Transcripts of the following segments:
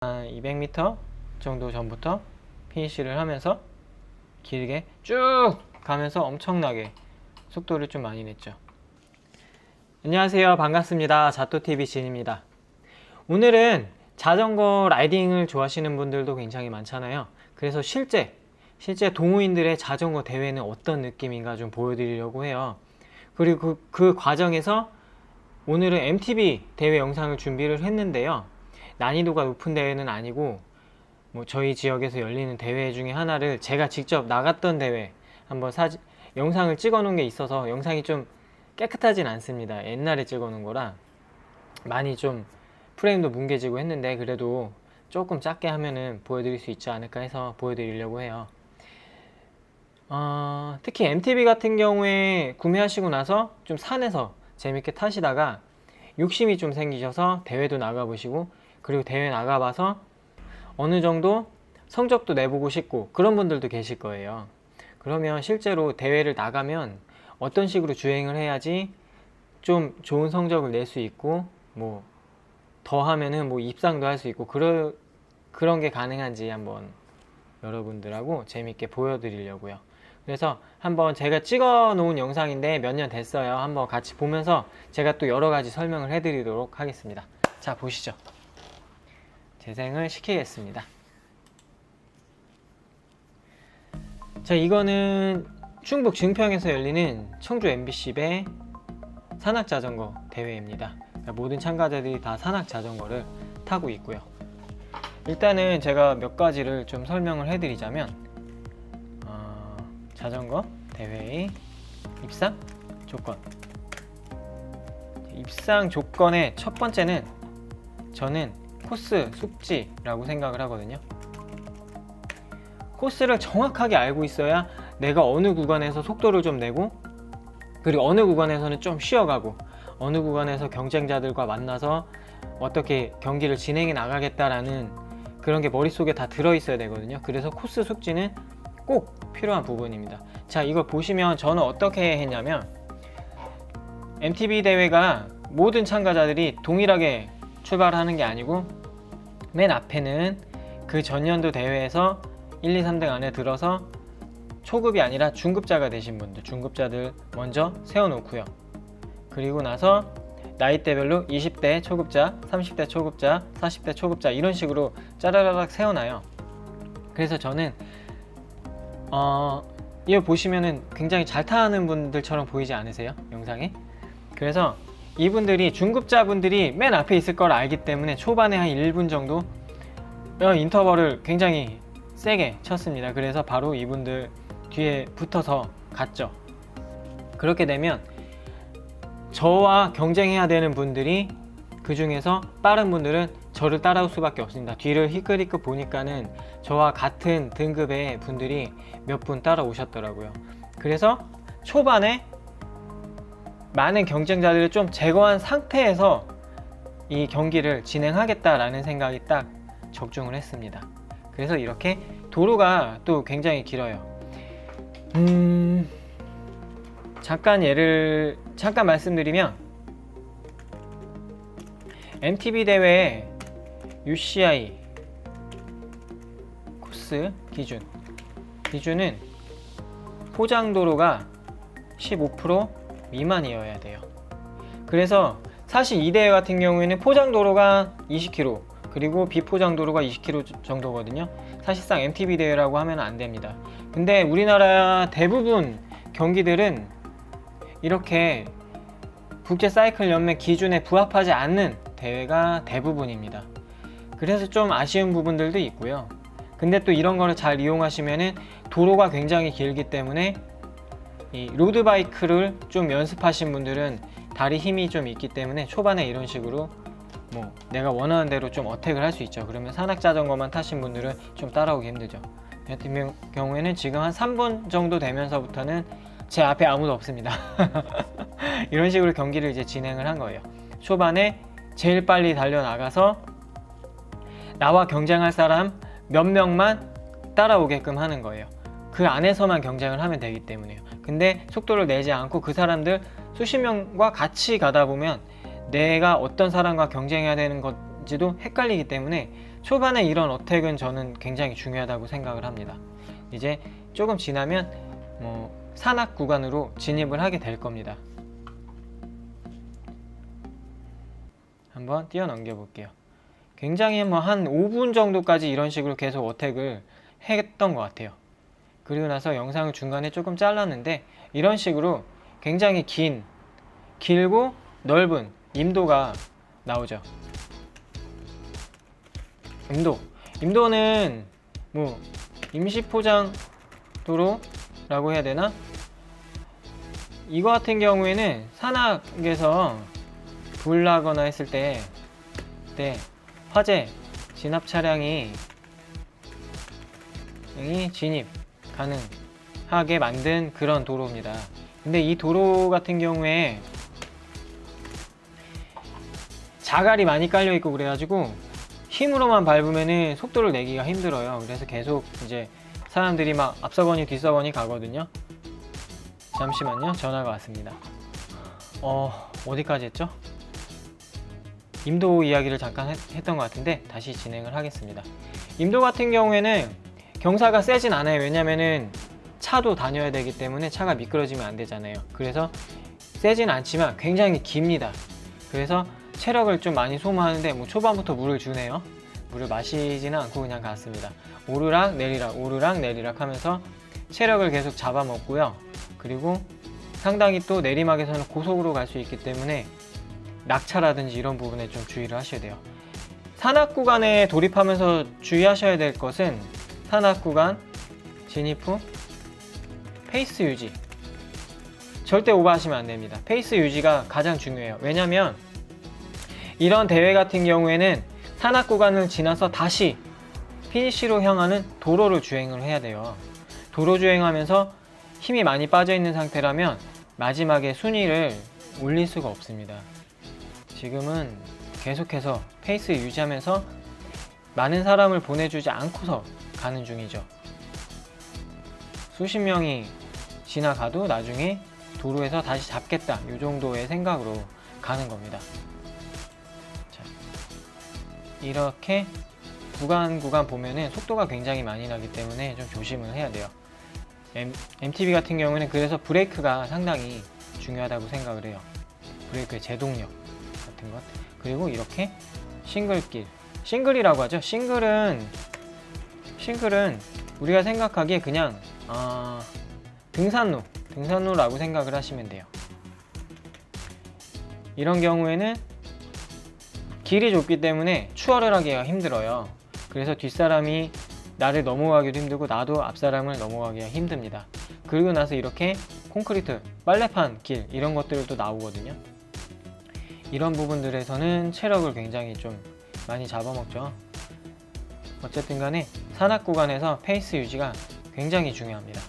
한 200m 정도 전부터 피니쉬를 하면서 길게 쭉 가면서 엄청나게 속도를 좀 많이 냈죠. 안녕하세요, 반갑습니다. 자토TV 진입니다. 오늘은 자전거 라이딩을 좋아하시는 분들도 굉장히 많잖아요. 그래서 실제 동호인들의 자전거 대회는 어떤 느낌인가 좀 보여드리려고 해요. 그리고 그 과정에서 오늘은 MTB 대회 영상을 준비를 했는데요. 난이도가 높은 대회는 아니고 저희 지역에서 열리는 대회 중에 하나를 제가 직접 나갔던 대회 한번 영상을 찍어 놓은 게 있어서 영상이 좀 깨끗하진 않습니다. 옛날에 찍어 놓은 거라 많이 좀 프레임도 뭉개지고 했는데 그래도 조금 작게 하면은 보여드릴 수 있지 않을까 해서 보여드리려고 해요. 특히 MTB 같은 경우에 구매하시고 나서 좀 산에서 재밌게 타시다가 욕심이 좀 생기셔서 대회도 나가보시고, 그리고 대회 나가봐서 어느 정도 성적도 내보고 싶고 그런 분들도 계실 거예요. 그러면 실제로 대회를 나가면 어떤 식으로 주행을 해야지 좀 좋은 성적을 낼 수 있고 더 하면은 입상도 할 수 있고 그런 게 가능한지 한번 여러분들하고 재밌게 보여드리려고요. 그래서 한번 제가 찍어 놓은 영상인데 몇 년 됐어요. 한번 같이 보면서 제가 또 여러 가지 설명을 해드리도록 하겠습니다. 자, 보시죠. 재생을 시키겠습니다. 자, 이거는 충북 증평에서 열리는 청주 MBC배 산악자전거 대회입니다. 그러니까 모든 참가자들이 다 산악자전거를 타고 있고요. 일단은 제가 몇 가지를 좀 설명을 해드리자면 자전거 대회의 입상 조건. 입상 조건의 첫 번째는 저는 코스 숙지라고 생각을 하거든요. 코스를 정확하게 알고 있어야 내가 어느 구간에서 속도를 좀 내고, 그리고 어느 구간에서는 좀 쉬어가고, 어느 구간에서 경쟁자들과 만나서 어떻게 경기를 진행해 나가겠다라는 그런 게 머릿속에 다 들어있어야 되거든요. 그래서 코스 숙지는 꼭 필요한 부분입니다. 자, 이걸 보시면 저는 어떻게 했냐면, MTB 대회가 모든 참가자들이 동일하게 출발하는 게 아니고 맨 앞에는 그 전년도 대회에서 1, 2, 3등 안에 들어서 초급이 아니라 중급자가 되신 분들, 중급자들 먼저 세워놓고요. 그리고 나서 나이대별로 20대 초급자, 30대 초급자, 40대 초급자 이런 식으로 짜라라락 세워놔요. 그래서 저는 이거 보시면은 굉장히 잘 타는 분들처럼 보이지 않으세요? 영상에? 그래서 이분들이 중급자분들이 맨 앞에 있을 걸 알기 때문에 초반에 한 1분 정도 인터벌을 굉장히 세게 쳤습니다. 그래서 바로 이분들 뒤에 붙어서 갔죠. 그렇게 되면 저와 경쟁해야 되는 분들이, 그 중에서 빠른 분들은 저를 따라올 수밖에 없습니다. 뒤를 희끗희끗 보니까는 저와 같은 등급의 분들이 몇 분 따라오셨더라고요. 그래서 초반에 많은 경쟁자들을 좀 제거한 상태에서 이 경기를 진행하겠다라는 생각이 딱 적중을 했습니다. 그래서 이렇게 도로가 또 굉장히 길어요. 잠깐 말씀드리면 MTB 대회 UCI 코스 기준은 포장도로가 15% 미만이어야 돼요. 그래서 사실 이 대회 같은 경우에는 포장도로가 20km 그리고 비포장도로가 20km 정도거든요. 사실상 MTB 대회라고 하면 안 됩니다. 근데 우리나라 대부분 경기들은 이렇게 국제사이클연맹 기준에 부합하지 않는 대회가 대부분입니다. 그래서 좀 아쉬운 부분들도 있고요. 근데 또 이런 거를 잘 이용하시면은 도로가 굉장히 길기 때문에 이 로드바이크를 좀 연습하신 분들은 다리 힘이 좀 있기 때문에 초반에 이런 식으로 내가 원하는 대로 좀 어택을 할 수 있죠. 그러면 산악자전거만 타신 분들은 좀 따라오기 힘들죠. 같은 경우에는 지금 한 3분 정도 되면서부터는 제 앞에 아무도 없습니다. 이런 식으로 경기를 이제 진행을 한 거예요. 초반에 제일 빨리 달려나가서 나와 경쟁할 사람 몇 명만 따라오게끔 하는 거예요. 그 안에서만 경쟁을 하면 되기 때문에요. 근데 속도를 내지 않고 그 사람들 수십 명과 같이 가다 보면 내가 어떤 사람과 경쟁해야 되는 건지도 헷갈리기 때문에 초반에 이런 어택은 저는 굉장히 중요하다고 생각을 합니다. 이제 조금 지나면 산악 구간으로 진입을 하게 될 겁니다. 한번 뛰어넘겨 볼게요. 굉장히 한 5분 정도까지 이런 식으로 계속 어택을 했던 것 같아요. 그리고 나서 영상을 중간에 조금 잘랐는데, 이런 식으로 굉장히 길고 넓은 임도가 나오죠. 임도는 임시포장 도로라고 해야 되나? 이거 같은 경우에는 산악에서 불 나거나 했을 때 화재 진압 차량이 진입 가능하게 만든 그런 도로입니다. 근데 이 도로 같은 경우에 자갈이 많이 깔려 있고 그래가지고 힘으로만 밟으면은 속도를 내기가 힘들어요. 그래서 계속 이제 사람들이 막 앞서거니 뒤서거니 가거든요. 잠시만요, 전화가 왔습니다. 어디까지 했죠? 임도 이야기를 잠깐 했던 것 같은데 다시 진행을 하겠습니다. 임도 같은 경우에는 경사가 세진 않아요. 왜냐면은 차도 다녀야 되기 때문에 차가 미끄러지면 안 되잖아요. 그래서 세진 않지만 굉장히 깁니다. 그래서 체력을 좀 많이 소모하는데 초반부터 물을 주네요. 물을 마시지는 않고 그냥 갔습니다. 오르락 내리락 하면서 체력을 계속 잡아먹고요. 그리고 상당히 또 내리막에서는 고속으로 갈 수 있기 때문에 낙차라든지 이런 부분에 좀 주의를 하셔야 돼요. 산악 구간에 돌입하면서 주의하셔야 될 것은 산악 구간 진입 후 페이스 유지, 절대 오버하시면 안 됩니다. 페이스 유지가 가장 중요해요. 왜냐면 이런 대회 같은 경우에는 산악 구간을 지나서 다시 피니시로 향하는 도로를 주행을 해야 돼요. 도로 주행하면서 힘이 많이 빠져 있는 상태라면 마지막에 순위를 올릴 수가 없습니다. 지금은 계속해서 페이스 유지하면서 많은 사람을 보내주지 않고서 가는 중이죠. 수십 명이 지나가도 나중에 도로에서 다시 잡겠다, 이 정도의 생각으로 가는 겁니다. 자, 이렇게 구간 보면은 속도가 굉장히 많이 나기 때문에 좀 조심을 해야 돼요. MTB 같은 경우는 그래서 브레이크가 상당히 중요하다고 생각을 해요. 브레이크의 제동력 같은 것. 그리고 이렇게 싱글이라고 하죠. 싱글은 우리가 생각하기에 그냥 등산로라고 생각을 하시면 돼요. 이런 경우에는 길이 좁기 때문에 추월을 하기가 힘들어요. 그래서 뒷사람이 나를 넘어가기도 힘들고 나도 앞사람을 넘어가기가 힘듭니다. 그리고 나서 이렇게 콘크리트, 빨래판 길 이런 것들도 나오거든요. 이런 부분들에서는 체력을 굉장히 좀 많이 잡아먹죠. 어쨌든 간에 산악 구간에서 페이스 유지가 굉장히 중요합니다.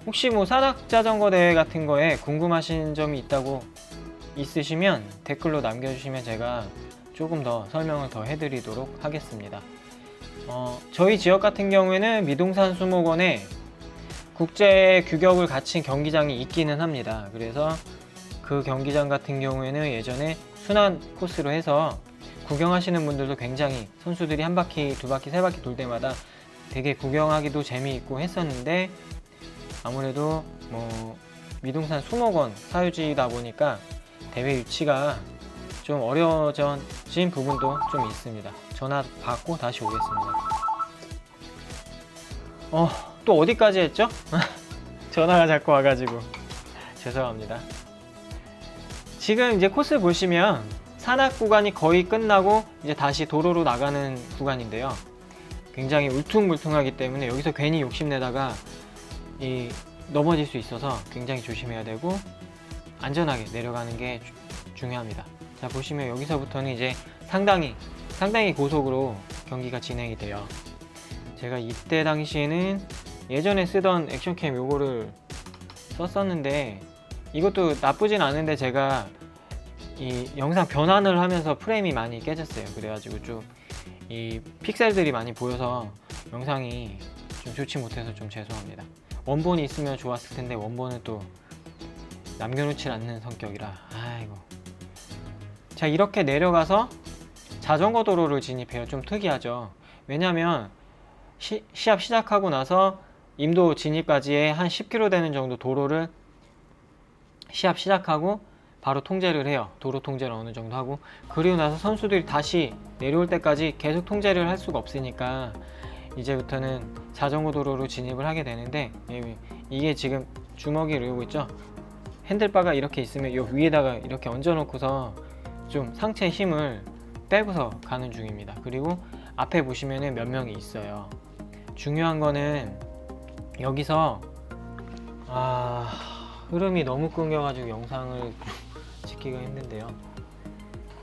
혹시 산악 자전거 대회 같은 거에 궁금하신 점이 있으시면 댓글로 남겨주시면 제가 조금 더 설명을 더 해드리도록 하겠습니다. 저희 지역 같은 경우에는 미동산 수목원에 국제 규격을 갖춘 경기장이 있기는 합니다. 그래서 그 경기장 같은 경우에는 예전에 순환 코스로 해서 구경하시는 분들도 굉장히 선수들이 한 바퀴, 두 바퀴, 세 바퀴 돌 때마다 되게 구경하기도 재미있고 했었는데, 아무래도 미동산 수목원 사유지다 보니까 대회 유치가 좀 어려워진 부분도 좀 있습니다. 전화 받고 다시 오겠습니다. 또 어디까지 했죠? 전화가 자꾸 와가지고 죄송합니다. 지금 이제 코스 보시면 산악 구간이 거의 끝나고 이제 다시 도로로 나가는 구간인데요. 굉장히 울퉁불퉁하기 때문에 여기서 괜히 욕심내다가 넘어질 수 있어서 굉장히 조심해야 되고 안전하게 내려가는 게 중요합니다. 자, 보시면 여기서부터는 이제 상당히 고속으로 경기가 진행이 돼요. 제가 이때 당시에는 예전에 쓰던 액션캠 요거를 썼었는데 이것도 나쁘진 않은데 제가 이 영상 변환을 하면서 프레임이 많이 깨졌어요. 그래가지고 좀 이 픽셀들이 많이 보여서 영상이 좀 좋지 못해서 좀 죄송합니다. 원본이 있으면 좋았을 텐데 원본은 또 남겨놓질 않는 성격이라 아이고 자, 이렇게 내려가서 자전거 도로를 진입해요. 좀 특이하죠. 왜냐면 시합 시작하고 나서 임도 진입까지의 한 10km 되는 정도 도로를 시합 시작하고 바로 통제를 해요. 도로 통제를 어느 정도 하고, 그리고 나서 선수들이 다시 내려올 때까지 계속 통제를 할 수가 없으니까 이제부터는 자전거 도로로 진입을 하게 되는데, 이게 지금 주먹이 이러고 있죠. 핸들바가 이렇게 있으면 이 위에다가 이렇게 얹어 놓고서 좀 상체 힘을 빼고서 가는 중입니다. 그리고 앞에 보시면은 몇 명이 있어요. 중요한 거는 여기서 흐름이 너무 끊겨가지고 영상을 찍기가 힘든데요.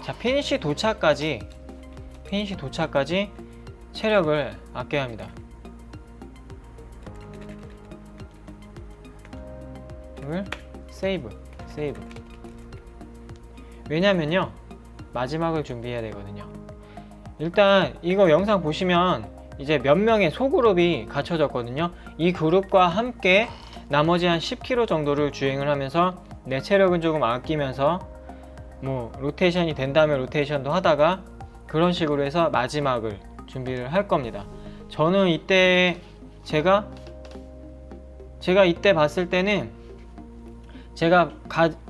자, 피니시 도착까지 체력을 아껴야 합니다. 이걸 세이브. 왜냐면요, 마지막을 준비해야 되거든요. 일단 이거 영상 보시면 이제 몇 명의 소그룹이 갖춰졌거든요. 이 그룹과 함께 나머지 한 10km 정도를 주행을 하면서 내 체력은 조금 아끼면서 뭐 로테이션이 된다면 로테이션도 하다가 그런 식으로 해서 마지막을 준비를 할 겁니다. 저는 이때 제가 이때 봤을 때는 제가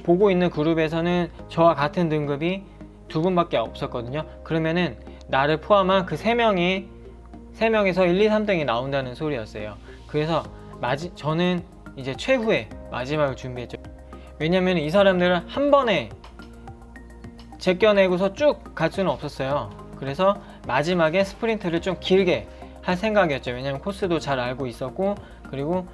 보고 있는 그룹에서는 저와 같은 등급이 2분밖에 없었거든요. 그러면은 나를 포함한 그 3명에서 1, 2, 3등이 나온다는 소리였어요. 그래서 저는 이제 최후의 마지막을 준비했죠. 왜냐면 이 사람들은 한 번에 제껴내고서 쭉 갈 수는 없었어요. 그래서 마지막에 스프린트를 좀 길게 할 생각이었죠. 왜냐면 코스도 잘 알고 있었고, 그리고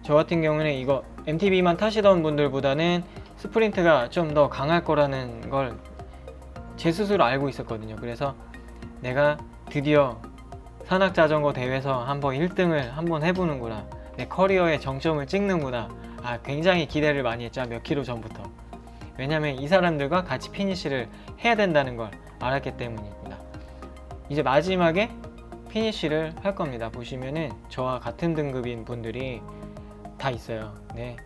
저 같은 경우는 이거 MTB만 타시던 분들보다는 스프린트가 좀 더 강할 거라는 걸 제 스스로 알고 있었거든요. 그래서 내가 드디어 산악자전거 대회에서 한번 1등을 한번 해보는구나, 내 커리어의 정점을 찍는구나, 굉장히 기대를 많이 했죠. 몇 킬로 전부터. 왜냐면 이 사람들과 같이 피니시를 해야 된다는 걸 알았기 때문입니다. 이제 마지막에 피니시를 할 겁니다. 보시면은 저와 같은 등급인 분들이 다 있어요. 네,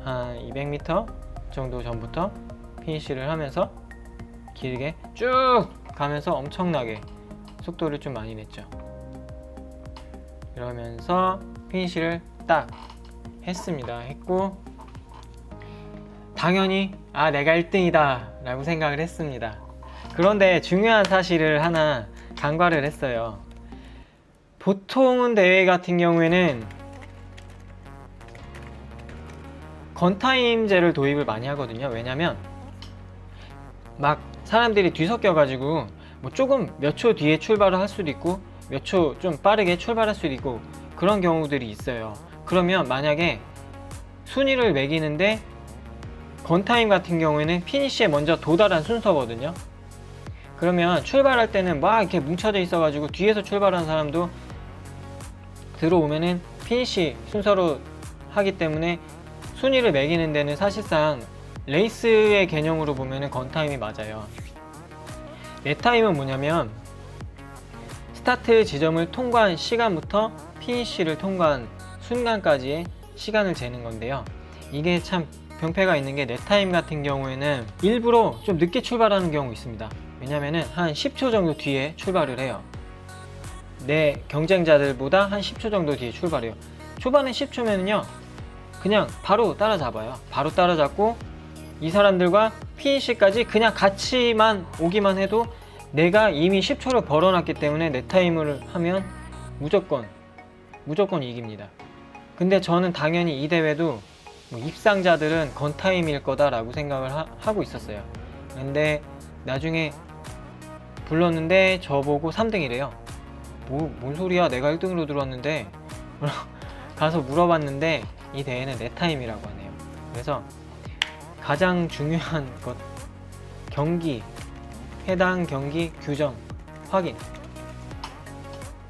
한 200m 정도 전부터 피니시를 하면서 길게 쭉 가면서 엄청나게 속도를 좀 많이 냈죠. 이러면서 피니시를 딱 했고, 당연히 내가 1등이다 라고 생각을 했습니다. 그런데 중요한 사실을 하나 간과를 했어요. 보통은 대회 같은 경우에는 건타임제를 도입을 많이 하거든요. 왜냐면 막 사람들이 뒤섞여 가지고 뭐 조금 몇 초 뒤에 출발을 할 수도 있고 몇 초 좀 빠르게 출발할 수도 있고 그런 경우들이 있어요. 그러면 만약에 순위를 매기는데 건타임 같은 경우에는 피니시에 먼저 도달한 순서거든요. 그러면 출발할 때는 막 이렇게 뭉쳐져 있어 가지고 뒤에서 출발한 사람도 들어오면은 피니시 순서로 하기 때문에 순위를 매기는 데는 사실상 레이스의 개념으로 보면은 건타임이 맞아요. 내 타임은 뭐냐면 스타트 지점을 통과한 시간부터 피니시를 통과한 순간까지의 시간을 재는 건데요. 이게 참 병폐가 있는 게 내 타임 같은 경우에는 일부러 좀 늦게 출발하는 경우 있습니다. 왜냐면은 한 10초 정도 뒤에 출발을 해요. 내 경쟁자들보다 한 10초 정도 뒤에 출발해요. 초반에 10초면은요 그냥 바로 따라잡아요. 바로 따라잡고 이 사람들과 피니시까지 그냥 같이만 오기만 해도 내가 이미 10초를 벌어놨기 때문에 내 타임을 하면 무조건 이깁니다. 근데 저는 당연히 이 대회도 입상자들은 건타임일 거다라고 생각을 하고 있었어요. 근데 나중에 불렀는데 저보고 3등이래요. 뭔 소리야, 내가 1등으로 들어왔는데. 가서 물어봤는데 이 대회는 내 타임이라고 하네요. 그래서 가장 중요한 것, 해당 경기 규정 확인,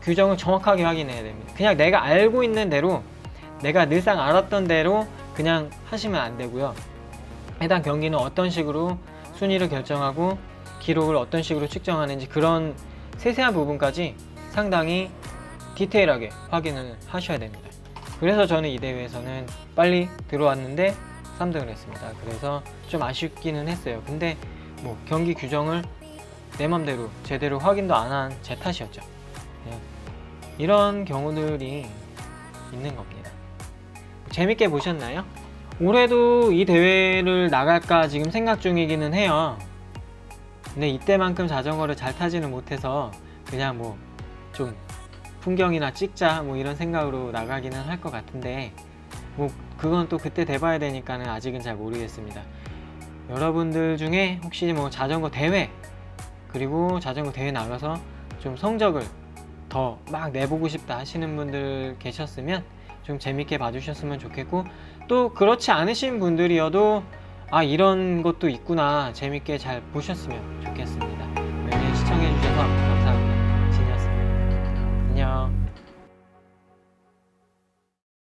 규정을 정확하게 확인해야 됩니다. 그냥 내가 알고 있는 대로, 내가 늘상 알았던 대로 그냥 하시면 안 되고요. 해당 경기는 어떤 식으로 순위를 결정하고 기록을 어떤 식으로 측정하는지 그런 세세한 부분까지 상당히 디테일하게 확인을 하셔야 됩니다. 그래서 저는 이 대회에서는 빨리 들어왔는데 3등을 했습니다. 그래서 좀 아쉽기는 했어요. 근데 뭐 경기 규정을 내 맘대로 제대로 확인도 안 한 제 탓이었죠. 네. 이런 경우들이 있는 겁니다. 재밌게 보셨나요? 올해도 이 대회를 나갈까 지금 생각 중이기는 해요. 근데 이때만큼 자전거를 잘 타지는 못해서 그냥 뭐 좀 풍경이나 찍자 뭐 이런 생각으로 나가기는 할 것 같은데, 뭐 그건 또 그때 돼봐야 되니까는 아직은 잘 모르겠습니다. 여러분들 중에 혹시 뭐 자전거 대회, 그리고 자전거 대회 나가서 좀 성적을 더 막 내보고 싶다 하시는 분들 계셨으면 좀 재밌게 봐주셨으면 좋겠고, 또 그렇지 않으신 분들이어도 아 이런 것도 있구나 재밌게 잘 보셨으면